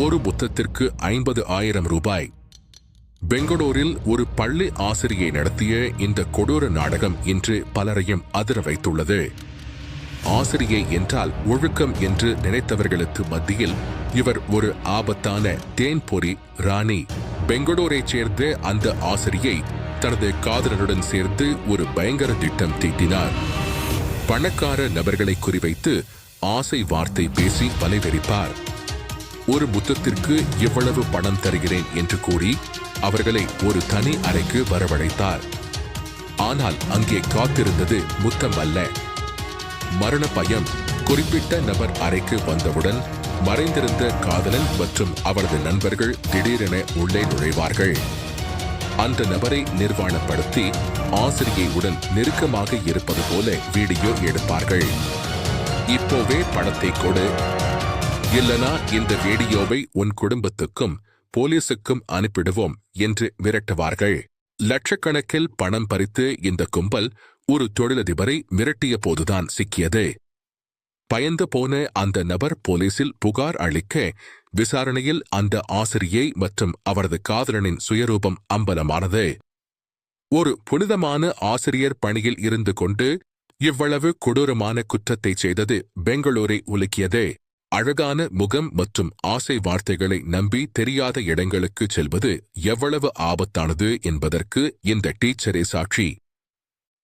ஒரு புத்தத்திற்கு 50,000 ரூபாய். பெங்களூரில் ஒரு பள்ளி ஆசிரியை நடத்திய இந்த கொடூர நாடகம் இன்று பலரையும் அதிர வைத்துள்ளது. ஆசிரியை என்றால் ஒழுக்கம் என்று நினைத்தவர்களுக்கு மத்தியில் இவர் ஒரு ஆபத்தான தேன்பொறி ராணி. பெங்களூரைச் சேர்ந்த அந்த ஆசிரியை தனது காதலனுடன் சேர்ந்து ஒரு பயங்கர திட்டம் தீட்டினார். பணக்கார நபர்களை குறிவைத்து ஆசை வார்த்தை பேசி வலைவெறிப்பார். ஒரு புத்தத்திற்கு இவ்வளவு பணம் தருகிறேன் என்று கூறி அவர்களை ஒரு தனி அறைக்கு வரவழைத்தார். ஆனால் அங்கே காத்திருந்தது முத்தம் அல்ல, மரண பயம். குறிப்பிட்ட நபர் அறைக்கு வந்தவுடன் மறைந்திருந்த காதலன் மற்றும் அவரது நண்பர்கள் திடீரென உள்ளே நுழைவார்கள். அந்த நபரை நிர்வாணப்படுத்தி ஆசிரியையுடன் நெருக்கமாக இருப்பது போல வீடியோ எடுப்பார்கள். இப்போவே பணத்தை கொடு, இல்லனா இந்த வீடியோவை உன் குடும்பத்துக்கும் போலீசுக்கும் அனுப்பிடுவோம் என்று மிரட்டுவார்கள். லட்சக்கணக்கில் பணம் பறித்து இந்த கும்பல் ஒரு தொழிலதிபரை மிரட்டிய போதுதான் சிக்கியது. பயந்து போன அந்த நபர் போலீசில் புகார் அளிக்க விசாரணையில் அந்த ஆசிரியை மற்றும் அவரது காதலனின் சுயரூபம் அம்பலமானது. ஒரு புனிதமான ஆசிரியர் பணியில் இருந்து கொண்டு இவ்வளவு கொடூரமான குற்றத்தை செய்தது பெங்களூரை உலுக்கியது. அழகான முகம் மற்றும் ஆசை வார்த்தைகளை நம்பி தெரியாத இடங்களுக்கு செல்வது எவ்வளவு ஆபத்தானது என்பதற்கு இந்த டீச்சரே சாட்சி.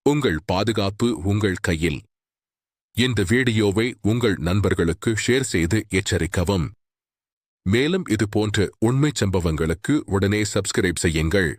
உங்கள் பாதுகாப்பு உங்கள் கையில். இந்த வீடியோவை உங்கள் நண்பர்களுக்கு ஷேர் செய்து எச்சரிக்கவும். மேலும் இது போன்ற உண்மைச் சம்பவங்களுக்கு உடனே சப்ஸ்கிரைப் செய்யுங்கள்.